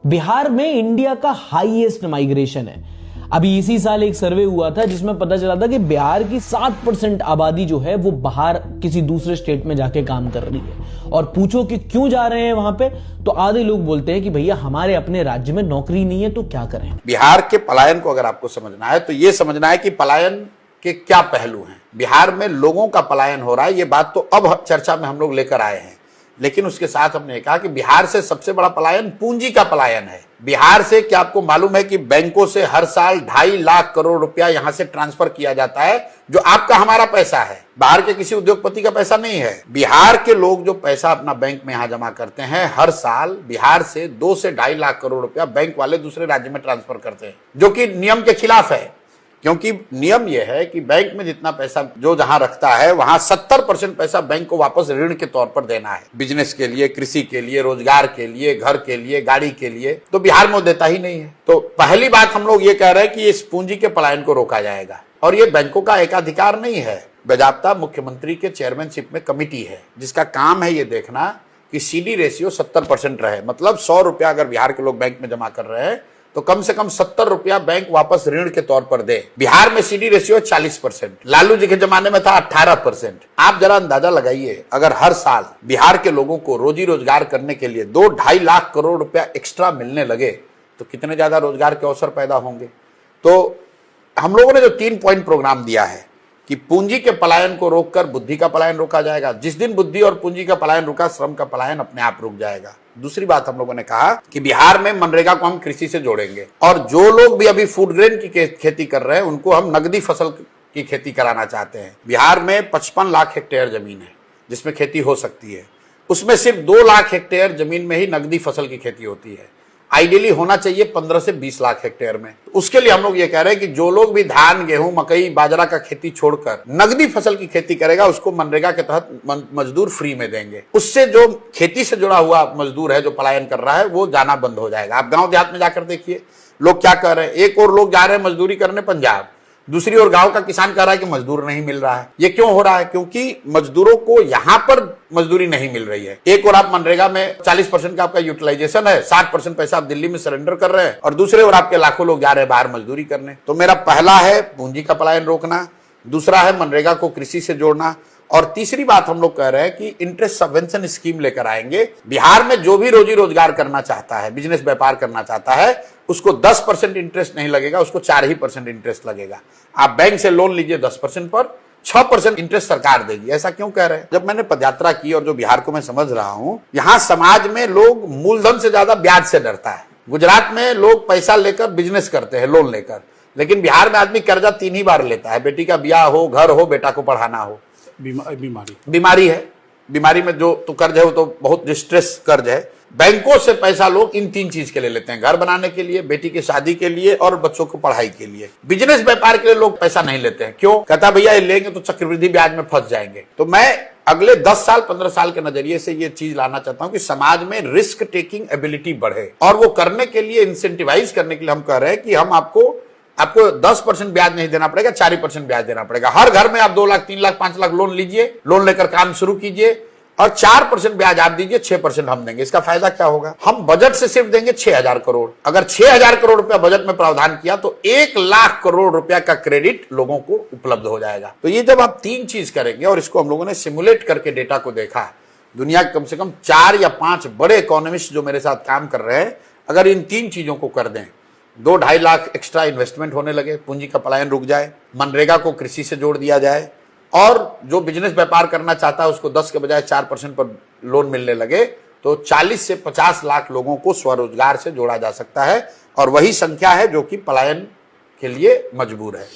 बिहार में इंडिया का highest migration है। अभी इसी साल एक सर्वे हुआ था जिसमें पता चला था कि बिहार की 7% आबादी जो है वो बाहर किसी दूसरे स्टेट में जाके काम कर रही है। और पूछो कि क्यों जा रहे हैं वहां पे, तो आधे लोग बोलते हैं कि भैया हमारे अपने राज्य में नौकरी नहीं है तो क्या करें। बिहार के पलायन को अगर आपको समझना है तो ये समझना है कि पलायन के क्या पहलू हैं। बिहार में लोगों का पलायन हो रहा है, ये बात तो अब चर्चा में हम लोग लेकर आए हैं, लेकिन उसके साथ हमने कहा कि बिहार से सबसे बड़ा पलायन पूंजी का पलायन है। बिहार से क्या आपको मालूम है कि बैंकों से हर साल 2.5 लाख करोड़ रुपया यहां से ट्रांसफर किया जाता है, जो आपका हमारा पैसा है, बाहर के किसी उद्योगपति का पैसा नहीं है। बिहार के लोग जो पैसा अपना बैंक में यहां जमा करते हैं, हर साल बिहार से 2 से 2.5 लाख करोड़ रुपया बैंक वाले दूसरे राज्य में ट्रांसफर करते हैं, जो कि नियम के खिलाफ है। क्योंकि नियम यह है कि बैंक में जितना पैसा जो जहां रखता है वहां 70% पैसा बैंक को वापस ऋण के तौर पर देना है, बिजनेस के लिए, कृषि के लिए, रोजगार के लिए, घर के लिए, गाड़ी के लिए। तो बिहार में देता ही नहीं है। तो पहली बात हम लोग ये कह रहे हैं कि इस पूंजी के पलायन को रोका जाएगा। और ये बैंकों का एकाधिकार नहीं है, बाकायदा मुख्यमंत्री के चेयरमैनशिप में कमिटी है जिसका काम है ये देखना कि सीडी रेशियो 70% रहे। मतलब 100 रुपया अगर बिहार के लोग बैंक में जमा कर रहे हैं तो कम से कम 70 रुपया बैंक वापस ऋण के तौर पर दे। बिहार में सीडी रेशियो 40%, लालू जी के जमाने में था 18%। आप जरा अंदाजा लगाइए, अगर हर साल बिहार के लोगों को रोजी रोजगार करने के लिए 2-2.5 लाख करोड़ रुपया एक्स्ट्रा मिलने लगे तो कितने ज्यादा रोजगार के अवसर पैदा होंगे। तो हम लोगों ने जो 3 पॉइंट प्रोग्राम दिया है कि पूंजी के पलायन को रोककर बुद्धि का पलायन रोका जाएगा। जिस दिन बुद्धि और पूंजी का पलायन रुका, श्रम का पलायन अपने आप रुक जाएगा। दूसरी बात हम लोगों ने कहा कि बिहार में मनरेगा को हम कृषि से जोड़ेंगे, और जो लोग भी अभी फूड ग्रेन की खेती कर रहे हैं उनको हम नगदी फसल की खेती कराना चाहते हैं। बिहार में 55 लाख हेक्टेयर जमीन है जिसमें खेती हो सकती है, उसमें सिर्फ 2 लाख हेक्टेयर जमीन में ही नगदी फसल की खेती होती है। आइडियली होना चाहिए 15 से 20 लाख हेक्टेयर में। उसके लिए हम लोग ये कह रहे हैं कि जो लोग भी धान, गेहूं, मकई, बाजरा का खेती छोड़कर नगदी फसल की खेती करेगा उसको मनरेगा के तहत मजदूर फ्री में देंगे। उससे जो खेती से जुड़ा हुआ मजदूर है जो पलायन कर रहा है वो जाना बंद हो जाएगा। आप गांव देहात में जाकर देखिए लोग क्या कर रहे हैं। एक और लोग जा रहे हैं मजदूरी करने पंजाब, दूसरी ओर गांव का किसान कह रहा है कि मजदूर नहीं मिल रहा है। ये क्यों हो रहा है? क्योंकि मजदूरों को यहां पर मजदूरी नहीं मिल रही है। एक और आप मनरेगा में 40% का आपका यूटिलाइजेशन है, 60% पैसा आप दिल्ली में सरेंडर कर रहे हैं, और दूसरे ओर आपके लाखों लोग जा रहे हैं बाहर मजदूरी करने। तो मेरा पहला है पूंजी का पलायन रोकना, दूसरा है मनरेगा को कृषि से जोड़ना, और तीसरी बात हम लोग कह रहे हैं कि इंटरेस्ट सबवेंशन स्कीम लेकर आएंगे। बिहार में जो भी रोजी रोजगार करना चाहता है, बिजनेस व्यापार करना चाहता है, उसको 10% इंटरेस्ट नहीं लगेगा, उसको 4% इंटरेस्ट लगेगा। आप बैंक से लोन लीजिए 10% पर, 6% इंटरेस्ट सरकार देगी। ऐसा क्यों कह रहे हैं? जब मैंने पदयात्रा की और जो बिहार को मैं समझ रहा हूं, यहां समाज में लोग मूलधन से ज्यादा ब्याज से डरता है। गुजरात में लोग पैसा लेकर बिजनेस करते हैं लोन लेकर, लेकिन बिहार में आदमी कर्जा 3 ही बार लेता है। बेटी का ब्याह हो, घर हो, बेटा को पढ़ाना हो, बीमारी है, बीमारी में जो तो कर्ज है वो तो बहुत डिस्ट्रेस कर्ज है। बैंकों से पैसा लोग इन 3 चीज के लिए लेते हैं, घर बनाने के लिए, बेटी की शादी के लिए और बच्चों को पढ़ाई के लिए। बिजनेस व्यापार के लिए लोग पैसा नहीं लेते हैं। क्यों? कहता भैया ये लेंगे तो चक्रवृद्धि ब्याज में फंस जाएंगे। तो मैं अगले 10 साल 15 साल के नजरिए से ये चीज लाना चाहता हूं कि समाज में रिस्क टेकिंग एबिलिटी बढ़े, और वो करने के लिए इंसेंटिवाइज करने के लिए हम कह रहे हैं कि हम आपको 10% ब्याज नहीं देना पड़ेगा, 4% ब्याज देना पड़ेगा। हर घर में आप 2 लाख, 3 लाख, 5 लाख लोन लीजिए, लोन लेकर काम शुरू कीजिए, और 4% ब्याज आप दीजिए, 6% हम देंगे। इसका फायदा क्या होगा? हम बजट से सिर्फ देंगे 6,000 करोड़। अगर 6,000 करोड़ रुपया बजट में प्रावधान किया तो 1 लाख करोड़ रुपया का क्रेडिट लोगों को उपलब्ध हो जाएगा। तो ये जब आप 3 चीज करेंगे, और इसको हम लोगों ने सिमुलेट करके डेटा को देखा, दुनिया के कम से कम 4 या 5 बड़े इकोनॉमिस्ट जो मेरे साथ काम कर रहे हैं, अगर इन 3 चीजों को कर दें, 2-2.5 लाख एक्स्ट्रा इन्वेस्टमेंट होने लगे, पूंजी का पलायन रुक जाए, मनरेगा को कृषि से जोड़ दिया जाए, और जो बिजनेस व्यापार करना चाहता है उसको 10 के बजाय 4% पर लोन मिलने लगे, तो 40 से 50 लाख लोगों को स्वरोजगार से जोड़ा जा सकता है। और वही संख्या है जो कि पलायन के लिए मजबूर है।